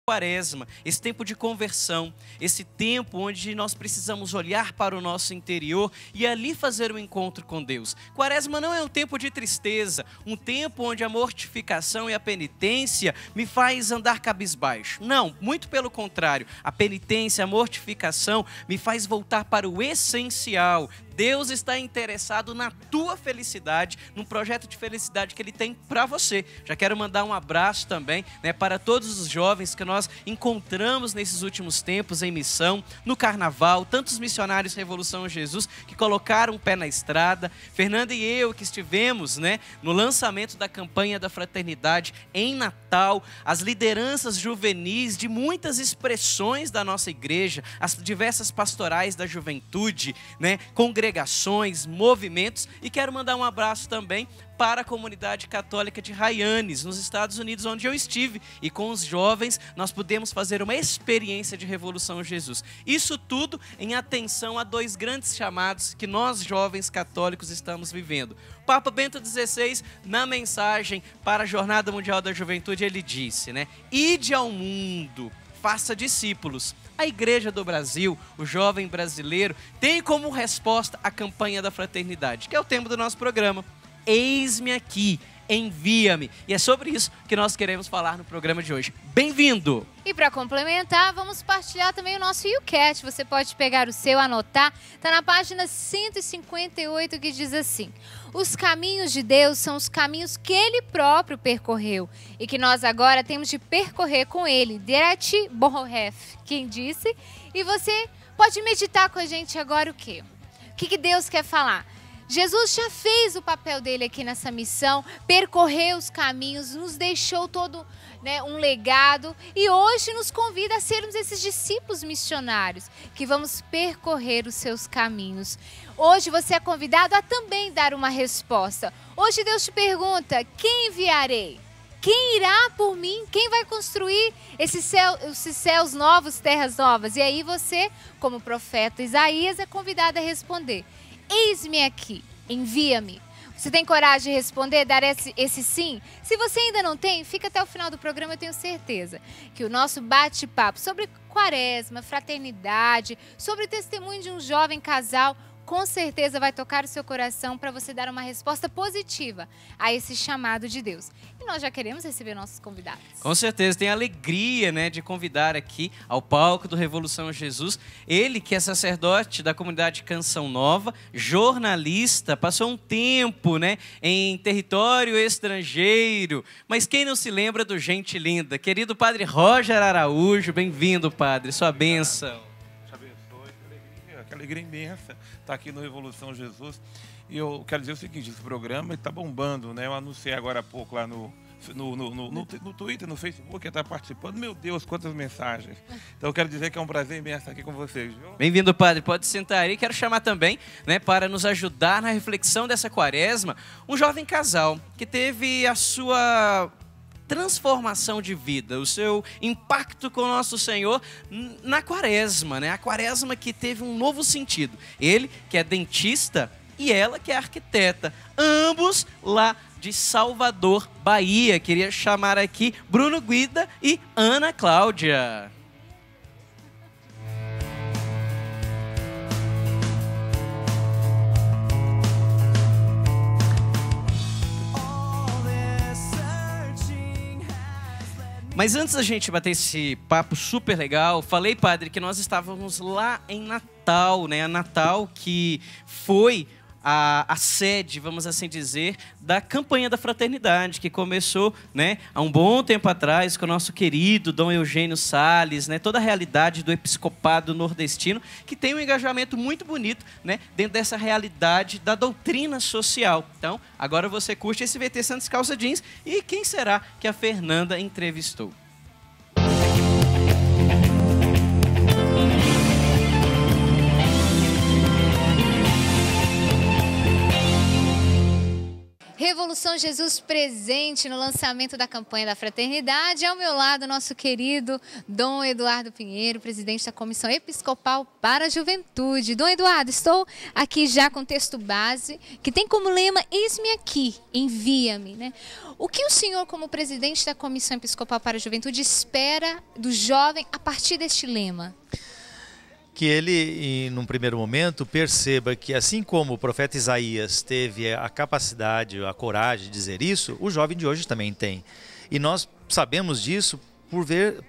Quaresma, esse tempo de conversão, esse tempo onde nós precisamos olhar para o nosso interior e ali fazer um encontro com Deus. Quaresma não é um tempo de tristeza, um tempo onde a mortificação e a penitência me faz andar cabisbaixo. Não, muito pelo contrário, a penitência, a mortificação me faz voltar para o essencial. Deus está interessado na tua felicidade, num projeto de felicidade que Ele tem para você. Já quero mandar um abraço também, para todos os jovens que nós encontramos nesses últimos tempos em missão, no carnaval, tantos missionários Revolução Jesus que colocaram o pé na estrada. Fernanda e eu que estivemos, no lançamento da campanha da fraternidade em Natal, as lideranças juvenis de muitas expressões da nossa igreja, as diversas pastorais da juventude, congregações, movimentos, e quero mandar um abraço também para a comunidade católica de Hyannis, nos Estados Unidos, onde eu estive, e com os jovens nós pudemos fazer uma experiência de Revolução Jesus. Isso tudo em atenção a dois grandes chamados que nós jovens católicos estamos vivendo. Papa Bento XVI, na mensagem para a Jornada Mundial da Juventude, ele disse, ide ao mundo, faça discípulos. A Igreja do Brasil, o jovem brasileiro, tem como resposta a campanha da fraternidade, que é o tema do nosso programa. Eis-me aqui, envia-me. E é sobre isso que nós queremos falar no programa de hoje. Bem-vindo! E para complementar, vamos partilhar também o nosso YouCat. Você pode pegar o seu, anotar. Está na página 158, que diz assim: os caminhos de Deus são os caminhos que Ele próprio percorreu e que nós agora temos de percorrer com Ele. Deret Bonhoeffer, quem disse. E você pode meditar com a gente agora o quê? O que Deus quer falar? Jesus já fez o papel dele aqui nessa missão, percorreu os caminhos, nos deixou todo um legado e hoje nos convida a sermos esses discípulos missionários que vamos percorrer os seus caminhos. Hoje você é convidado a também dar uma resposta. Hoje Deus te pergunta: quem enviarei? Quem irá por mim? Quem vai construir esses céus novos, terras novas? E aí você, como profeta Isaías, é convidado a responder: eis-me aqui, envia-me. Você tem coragem de responder, dar esse sim? Se você ainda não tem, fica até o final do programa, eu tenho certeza que o nosso bate-papo sobre Quaresma, fraternidade, sobre o testemunho de um jovem casal, com certeza vai tocar o seu coração para você dar uma resposta positiva a esse chamado de Deus. E nós já queremos receber nossos convidados. Com certeza, tenho a alegria de convidar aqui ao palco do Revolução Jesus, ele que é sacerdote da comunidade Canção Nova, jornalista, passou um tempo em território estrangeiro, mas quem não se lembra do Gente Linda? Querido Padre Roger Araújo, bem-vindo, Padre, sua bênção. Que alegria imensa estar aqui no Revolução Jesus. E eu quero dizer o seguinte: esse programa está bombando, Eu anunciei agora há pouco lá no Twitter, no Facebook, está participando. Meu Deus, quantas mensagens. Então eu quero dizer que é um prazer imenso estar aqui com vocês. Bem-vindo, Padre. Pode sentar aí. Quero chamar também, para nos ajudar na reflexão dessa Quaresma, um jovem casal que teve a sua transformação de vida, o seu impacto com o nosso Senhor na Quaresma, A Quaresma que teve um novo sentido. Ele, que é dentista, e ela, que é arquiteta. Ambos lá de Salvador, Bahia. Queria chamar aqui Bruno Guida e Ana Cláudia. Mas antes da gente bater esse papo super legal, falei, Padre, que nós estávamos lá em Natal, A Natal, que foi a sede, vamos assim dizer, da campanha da fraternidade, que começou há um bom tempo atrás com o nosso querido Dom Eugênio Salles, toda a realidade do episcopado nordestino, que tem um engajamento muito bonito dentro dessa realidade da doutrina social. Então, agora você curte esse VT Santos Calça Jeans e quem será que a Fernanda entrevistou? Revolução Revolução Jesus presente no lançamento da campanha da Fraternidade. Ao meu lado, nosso querido Dom Eduardo Pinheiro, presidente da Comissão Episcopal para a Juventude. Dom Eduardo, estou aqui já com o texto base, que tem como lema, eis-me aqui, envia-me, né? O que o senhor, como presidente da Comissão Episcopal para a Juventude, espera do jovem a partir deste lema? Que ele, num primeiro momento, perceba que, assim como o profeta Isaías teve a capacidade, a coragem de dizer isso, o jovem de hoje também tem. E nós sabemos disso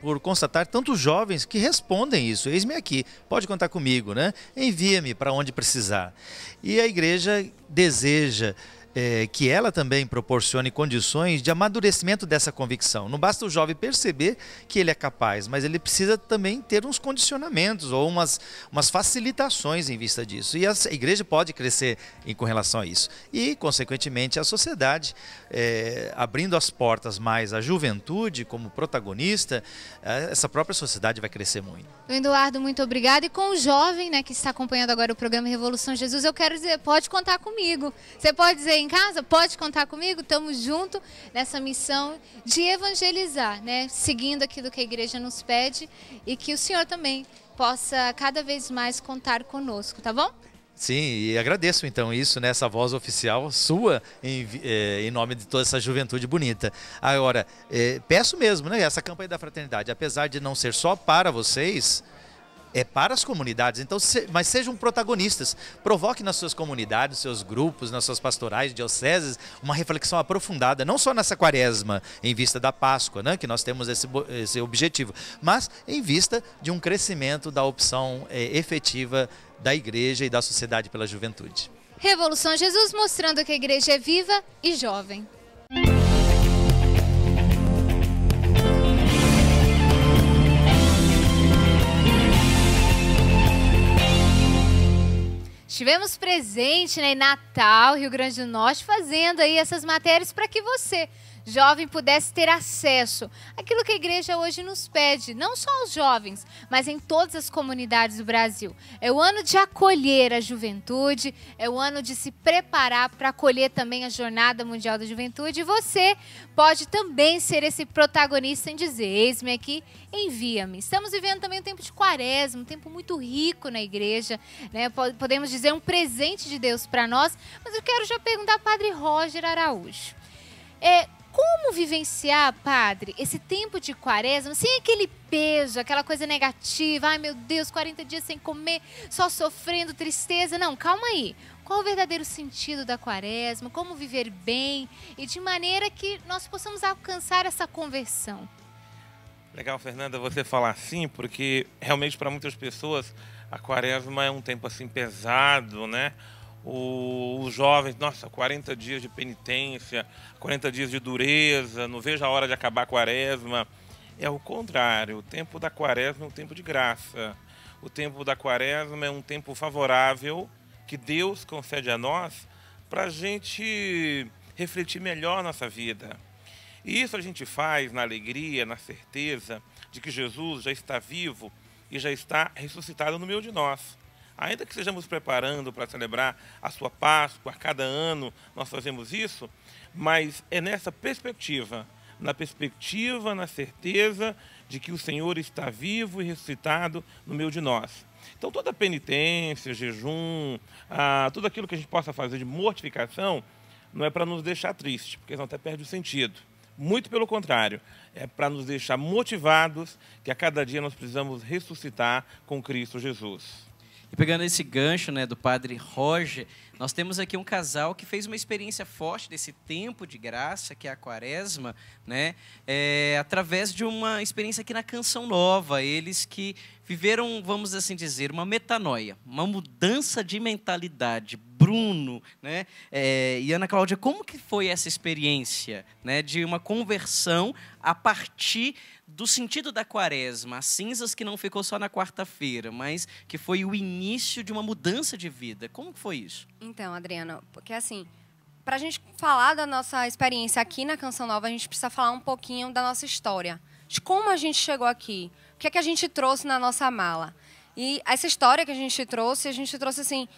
por constatar tantos jovens que respondem isso. Eis-me aqui, pode contar comigo, né? Envia-me para onde precisar. E a igreja deseja que ela também proporcione condições de amadurecimento dessa convicção. Não basta o jovem perceber que ele é capaz, mas ele precisa também ter uns condicionamentos ou umas facilitações em vista disso. E a igreja pode crescer com relação a isso. E, consequentemente, a sociedade, abrindo as portas mais à juventude como protagonista, essa própria sociedade vai crescer muito. Eduardo, muito obrigado. E com o jovem, né, que está acompanhando agora o programa Revolução Jesus, eu quero dizer, pode contar comigo. Você pode dizer em casa, pode contar comigo, estamos juntos nessa missão de evangelizar, né? Seguindo aquilo que a igreja nos pede e que o senhor também possa cada vez mais contar conosco, tá bom? Sim, e agradeço então isso, né, essa voz oficial sua em nome de toda essa juventude bonita. Agora, peço mesmo, né, essa campanha da fraternidade, apesar de não ser só para vocês, é para as comunidades, então, mas sejam protagonistas, provoque nas suas comunidades, seus grupos, nas suas pastorais, dioceses, uma reflexão aprofundada, não só nessa quaresma, em vista da Páscoa, né, que nós temos esse objetivo, mas em vista de um crescimento da opção efetiva da igreja e da sociedade pela juventude. Revolução Jesus mostrando que a igreja é viva e jovem. Estivemos presentes, né, em Natal, Rio Grande do Norte, fazendo aí essas matérias para que você, jovem, pudesse ter acesso àquilo que a igreja hoje nos pede, não só aos jovens, mas em todas as comunidades do Brasil. É o ano de acolher a juventude, é o ano de se preparar para acolher também a Jornada Mundial da Juventude, e você pode também ser esse protagonista em dizer, eis-me aqui, envia-me. Estamos vivendo também um tempo de quaresma, um tempo muito rico na igreja, né? Podemos dizer um presente de Deus para nós, mas eu quero já perguntar ao Padre Roger Araújo. Como vivenciar, padre, esse tempo de quaresma sem aquele peso, aquela coisa negativa, ai meu Deus, 40 dias sem comer, só sofrendo, tristeza? Não, calma aí. Qual o verdadeiro sentido da quaresma? Como viver bem e de maneira que nós possamos alcançar essa conversão? Legal, Fernanda, você falar assim, porque realmente para muitas pessoas a quaresma é um tempo assim pesado, né? Os jovens, nossa, 40 dias de penitência, 40 dias de dureza, não vejo a hora de acabar a quaresma. É o contrário, o tempo da quaresma é um tempo de graça. O tempo da quaresma é um tempo favorável que Deus concede a nós para a gente refletir melhor nossa vida. E isso a gente faz na alegria, na certeza de que Jesus já está vivo e já está ressuscitado no meio de nós. Ainda que estejamos preparando para celebrar a sua Páscoa, a cada ano nós fazemos isso, mas é nessa perspectiva, na certeza de que o Senhor está vivo e ressuscitado no meio de nós. Então toda penitência, jejum, tudo aquilo que a gente possa fazer de mortificação, não é para nos deixar tristes, porque senão até perde o sentido. Muito pelo contrário, é para nos deixar motivados que a cada dia nós precisamos ressuscitar com Cristo Jesus. E pegando esse gancho, né, do Padre Roger, nós temos aqui um casal que fez uma experiência forte desse tempo de graça, que é a quaresma, né, através de uma experiência aqui na Canção Nova. Eles que viveram, vamos assim dizer, uma metanoia, uma mudança de mentalidade. Bruno, né, e Ana Cláudia, como que foi essa experiência, né, de uma conversão a partir do sentido da quaresma, as cinzas que não ficou só na quarta-feira, mas que foi o início de uma mudança de vida? Como que foi isso? Então, Adriana, porque assim, para a gente falar da nossa experiência aqui na Canção Nova, a gente precisa falar um pouquinho da nossa história, de como a gente chegou aqui, o que é que a gente trouxe na nossa mala. E essa história que a gente trouxe assim,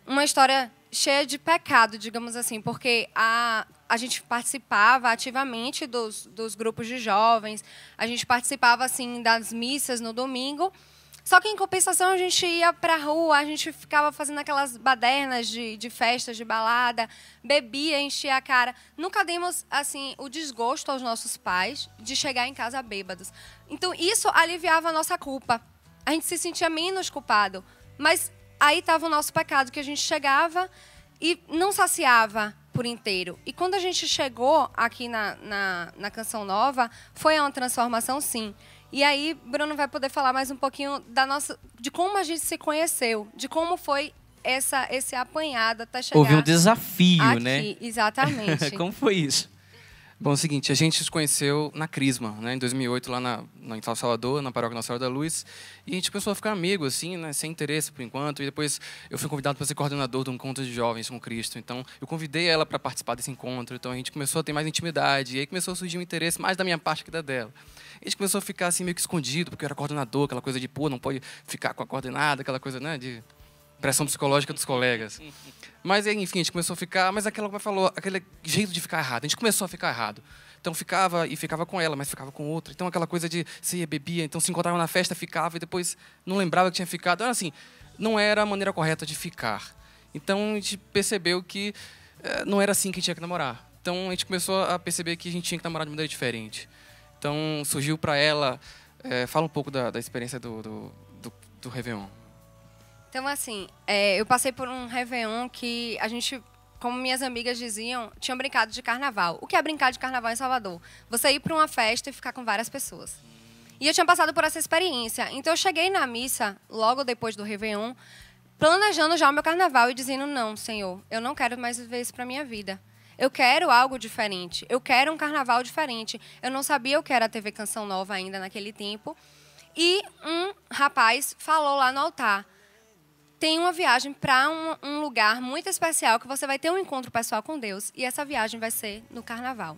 uma história cheia de pecado, digamos assim, porque a gente participava ativamente dos grupos de jovens, a gente participava assim das missas no domingo. Só que, em compensação, a gente ia para a rua, a gente ficava fazendo aquelas badernas de festas, de balada, bebia, enchia a cara. Nunca demos assim o desgosto aos nossos pais de chegar em casa bêbados. Então, isso aliviava a nossa culpa. A gente se sentia menos culpado. Mas aí estava o nosso pecado, que a gente chegava e não saciava por inteiro. E quando a gente chegou aqui na Canção Nova, foi uma transformação, sim. E aí, Bruno vai poder falar mais um pouquinho de como a gente se conheceu, de como foi esse apanhado até chegar Houve um desafio, aqui. né? Exatamente. Como foi isso? Bom, é o seguinte, a gente se conheceu na Crisma, né, em 2008, lá em Salvador, na paróquia Nossa Senhora da Luz. E a gente começou a ficar amigo, assim, né, sem interesse por enquanto. E depois eu fui convidado para ser coordenador de um encontro de jovens com Cristo. Então, eu convidei ela para participar desse encontro. Então, a gente começou a ter mais intimidade. E aí começou a surgir um interesse mais da minha parte que da dela. A gente começou a ficar assim meio que escondido, porque eu era coordenador, aquela coisa de, pô, não pode ficar com a coordenada, aquela coisa, né, de pressão psicológica dos colegas. Mas, enfim, a gente começou a ficar, mas aquele jeito de ficar errado. A gente começou a ficar errado. Então, ficava com ela, mas ficava com outra. Então, aquela coisa de você ia, bebia, então se encontrava na festa, ficava, e depois não lembrava que tinha ficado. Então, assim, não era a maneira correta de ficar. Então, a gente percebeu que não era assim que tinha que namorar. Então, a gente começou a perceber que a gente tinha que namorar de maneira diferente. Então, surgiu para ela... fala um pouco da experiência do Réveillon. Então, assim, eu passei por um Réveillon que a gente, como minhas amigas diziam, tinha brincado de carnaval. O que é brincar de carnaval em Salvador? Você ir para uma festa e ficar com várias pessoas. E eu tinha passado por essa experiência. Então, eu cheguei na missa, logo depois do Réveillon, planejando já o meu carnaval e dizendo, não, Senhor, eu não quero mais viver isso para minha vida. Eu quero algo diferente. Eu quero um carnaval diferente. Eu não sabia o que era a TV Canção Nova ainda naquele tempo. E um rapaz falou lá no altar, tem uma viagem para um lugar muito especial que você vai ter um encontro pessoal com Deus. E essa viagem vai ser no carnaval.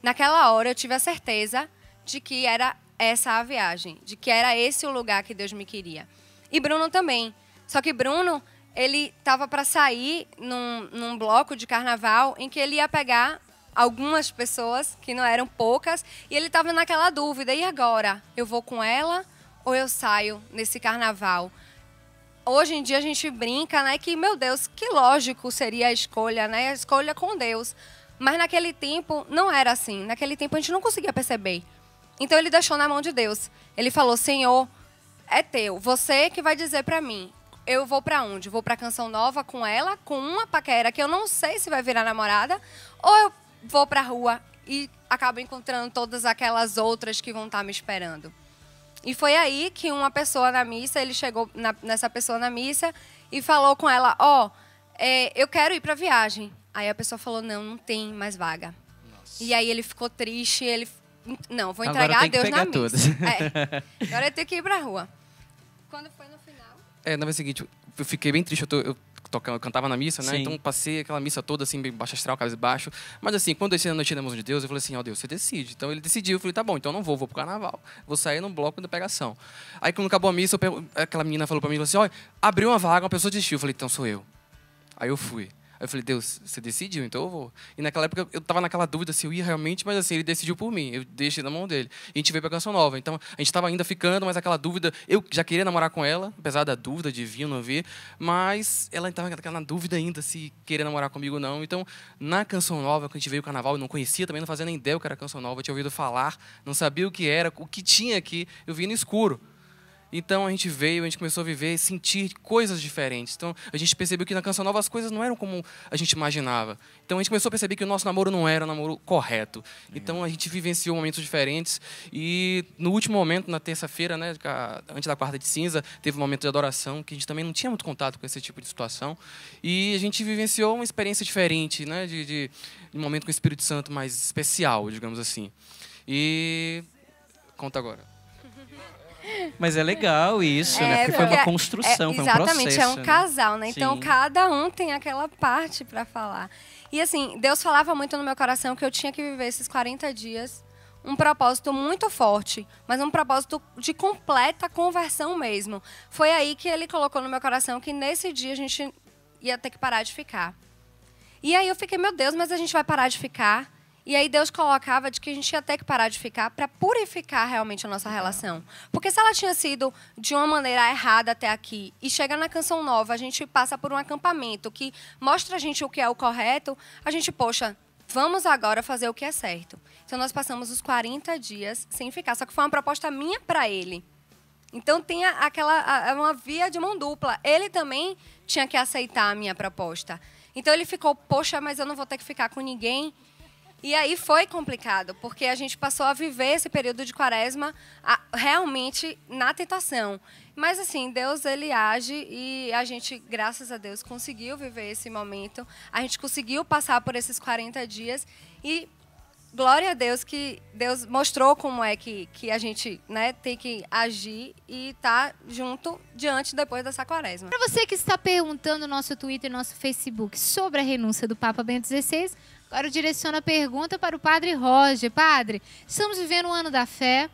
Naquela hora, eu tive a certeza de que era essa a viagem. De que era esse o lugar que Deus me queria. E Bruno também. Só que Bruno, ele estava para sair num bloco de carnaval em que ele ia pegar algumas pessoas, que não eram poucas, e ele estava naquela dúvida. E agora? Eu vou com ela ou eu saio nesse carnaval? Hoje em dia a gente brinca, né, que, meu Deus, que lógico seria a escolha, né? A escolha com Deus. Mas naquele tempo não era assim. Naquele tempo a gente não conseguia perceber. Então ele deixou na mão de Deus. Ele falou, Senhor, é teu. Você que vai dizer para mim. Eu vou para onde? Vou para Canção Nova com ela, com uma paquera que eu não sei se vai virar namorada, ou eu vou para a rua e acabo encontrando todas aquelas outras que vão estar me esperando. E foi aí que uma pessoa na missa, ele chegou nessa pessoa na missa e falou com ela, eu quero ir para a viagem. Aí a pessoa falou, não tem mais vaga. Nossa. E aí ele ficou triste, não, vou entregar a Deus na missa. Agora eu tenho que ir para a rua. Quando foi no final? Não, é o seguinte, eu fiquei bem triste, eu cantava na missa, né? Sim. Então passei aquela missa toda assim, bem baixo astral, cabeça baixo. Mas assim, quando eu desci na noite da mão de Deus, eu falei assim, Deus, você decide. Então ele decidiu, eu falei, tá bom, então eu não vou pro carnaval. Vou sair num bloco da pegação. Aí quando acabou a missa, aquela menina falou pra mim, assim, abriu uma vaga, uma pessoa desistiu. Eu falei, então sou eu. Aí eu fui. Aí eu falei, Deus, você decidiu, então eu vou. E naquela época eu tava naquela dúvida se eu ia realmente, mas assim, ele decidiu por mim. Eu deixei na mão dele. E a gente veio pra Canção Nova. Então a gente tava ainda ficando, mas aquela dúvida, eu já queria namorar com ela, apesar da dúvida de vir ou não vir, mas ela estava na dúvida ainda se queria namorar comigo ou não. Então, na Canção Nova, quando a gente veio o carnaval, eu não conhecia também, não fazia nem ideia o que era Canção Nova, eu tinha ouvido falar, não sabia o que era, o que tinha aqui, eu via no escuro. Então a gente veio, a gente começou a viver, sentir coisas diferentes. Então a gente percebeu que na Canção Nova as coisas não eram como a gente imaginava. Então a gente começou a perceber que o nosso namoro não era um namoro correto. Então a gente vivenciou momentos diferentes. E no último momento, na terça-feira, né, antes da quarta de cinza, teve um momento de adoração, que a gente também não tinha muito contato com esse tipo de situação. E a gente vivenciou uma experiência diferente, né, de um momento com o Espírito Santo mais especial, digamos assim. E conta agora. Mas é legal isso, né? Porque foi uma construção, foi um processo. Exatamente, é um casal, né? Então, cada um tem aquela parte para falar. E, assim, Deus falava muito no meu coração que eu tinha que viver esses 40 dias um propósito muito forte, mas um propósito de completa conversão mesmo. Foi aí que ele colocou no meu coração que, nesse dia, a gente ia ter que parar de ficar. E aí eu fiquei, meu Deus, mas a gente vai parar de ficar? E aí Deus colocava de que a gente ia ter que parar de ficar para purificar realmente a nossa relação. Porque se ela tinha sido de uma maneira errada até aqui, e chega na Canção Nova, a gente passa por um acampamento que mostra a gente o que é o correto, a gente, poxa, vamos agora fazer o que é certo. Então nós passamos os 40 dias sem ficar, só que foi uma proposta minha para ele. Então tem uma via de mão dupla. Ele também tinha que aceitar a minha proposta. Então ele ficou, poxa, mas eu não vou ter que ficar com ninguém. E aí foi complicado, porque a gente passou a viver esse período de quaresma realmente na tentação. Mas, assim, Deus, ele age e a gente, graças a Deus, conseguiu viver esse momento. A gente conseguiu passar por esses 40 dias e glória a Deus que Deus mostrou como é que a gente, né, tem que agir e estar junto diante depois dessa quaresma. Para você que está perguntando no nosso Twitter e nosso Facebook sobre a renúncia do Papa Bento XVI, agora eu direciono a pergunta para o Padre Roger. Padre, estamos vivendo um ano da fé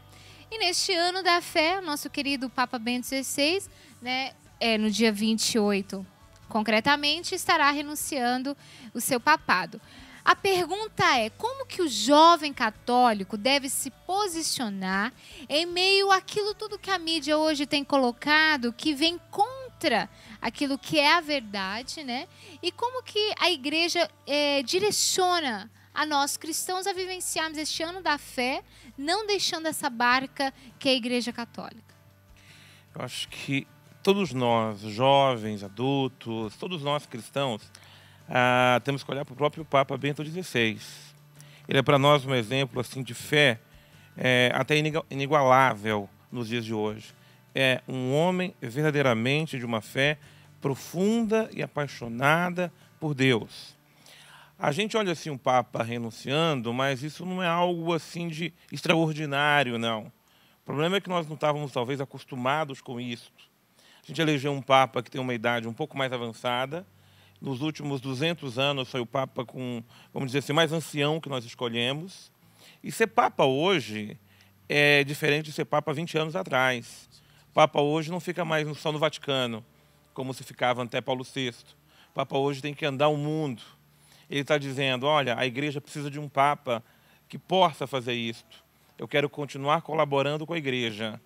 e neste ano da fé, nosso querido Papa Bento XVI, né, no dia 28, concretamente, estará renunciando o seu papado. A pergunta é, como que o jovem católico deve se posicionar em meio àquilo tudo que a mídia hoje tem colocado, que vem contra aquilo que é a verdade, né? E como que a igreja direciona a nós cristãos a vivenciarmos este ano da fé, não deixando essa barca que é a Igreja Católica? Eu acho que todos nós, jovens, adultos, todos nós cristãos, temos que olhar para o próprio Papa Bento XVI. Ele é para nós um exemplo assim, de fé até inigualável nos dias de hoje. É um homem verdadeiramente de uma fé profunda e apaixonada por Deus. A gente olha assim um Papa renunciando, mas isso não é algo assim de extraordinário, não. O problema é que nós não estávamos talvez acostumados com isso. A gente elegeu um Papa que tem uma idade um pouco mais avançada. Nos últimos 200 anos foi o Papa com, vamos dizer assim, mais ancião que nós escolhemos. E ser Papa hoje é diferente de ser Papa 20 anos atrás. O Papa hoje não fica mais só no Vaticano, como se ficava até Paulo VI. O Papa hoje tem que andar o mundo. Ele está dizendo, olha, a igreja precisa de um Papa que possa fazer isto. Eu quero continuar colaborando com a igreja,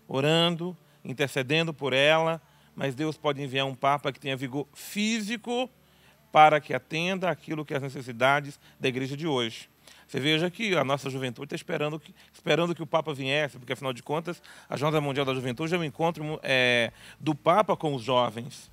orando, intercedendo por ela, mas Deus pode enviar um Papa que tenha vigor físico para que atenda aquilo que é as necessidades da igreja de hoje. Você veja que a nossa juventude está esperando que o Papa viesse, porque, afinal de contas, a Jornada Mundial da Juventude é um encontro do Papa com os jovens.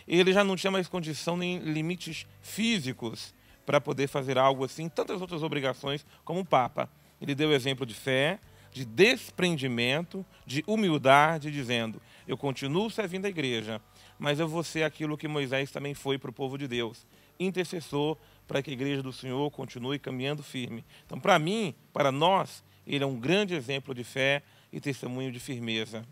Ele já não tinha mais condição nem limites físicos para poder fazer algo assim, tantas outras obrigações como o Papa. Ele deu exemplo de fé, de desprendimento, de humildade, dizendo, eu continuo servindo a igreja, mas eu vou ser aquilo que Moisés também foi para o povo de Deus, intercessor para que a igreja do Senhor continue caminhando firme. Então, para mim, para nós, ele é um grande exemplo de fé e testemunho de firmeza.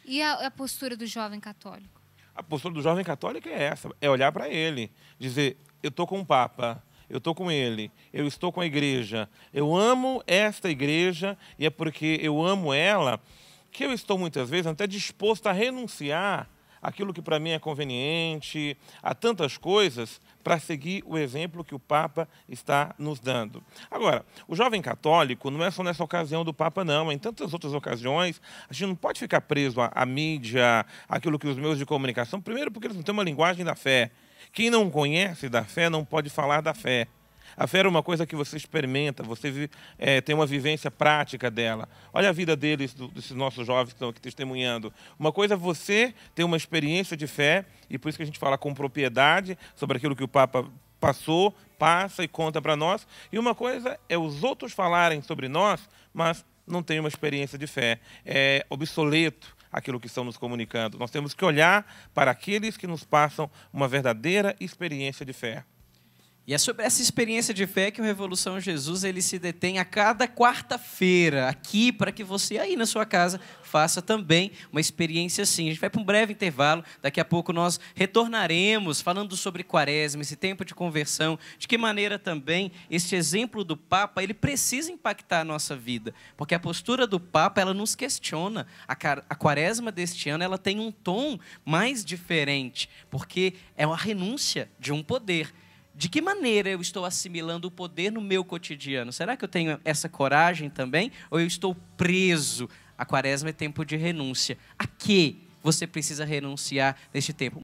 E a postura do jovem católico? A postura do jovem católico é essa, é olhar para ele, dizer, eu estou com o Papa, eu estou com ele, eu estou com a igreja, eu amo esta igreja e é porque eu amo ela que eu estou muitas vezes até disposto a renunciar àquilo que para mim é conveniente, a tantas coisas, para seguir o exemplo que o Papa está nos dando. Agora, o jovem católico não é só nessa ocasião do Papa, não. Em tantas outras ocasiões, a gente não pode ficar preso à mídia, àquilo que os meios de comunicação, primeiro porque eles não têm uma linguagem da fé. Quem não conhece da fé não pode falar da fé. A fé é uma coisa que você experimenta, você tem uma vivência prática dela. Olha a vida desses nossos jovens que estão aqui testemunhando. Uma coisa é você ter uma experiência de fé, e por isso que a gente fala com propriedade sobre aquilo que o Papa passou, passa e conta para nós. E uma coisa é os outros falarem sobre nós, mas não tem uma experiência de fé. É obsoleto aquilo que estão nos comunicando. Nós temos que olhar para aqueles que nos passam uma verdadeira experiência de fé. E é sobre essa experiência de fé que o Revolução Jesus ele se detém a cada quarta-feira aqui para que você aí na sua casa faça também uma experiência assim. A gente vai para um breve intervalo, daqui a pouco nós retornaremos falando sobre Quaresma, esse tempo de conversão, de que maneira também este exemplo do Papa ele precisa impactar a nossa vida, porque a postura do Papa ela nos questiona. A Quaresma deste ano ela tem um tom mais diferente, porque é uma renúncia de um poder. De que maneira eu estou assimilando o poder no meu cotidiano? Será que eu tenho essa coragem também? Ou eu estou preso? A Quaresma é tempo de renúncia. A que você precisa renunciar neste tempo?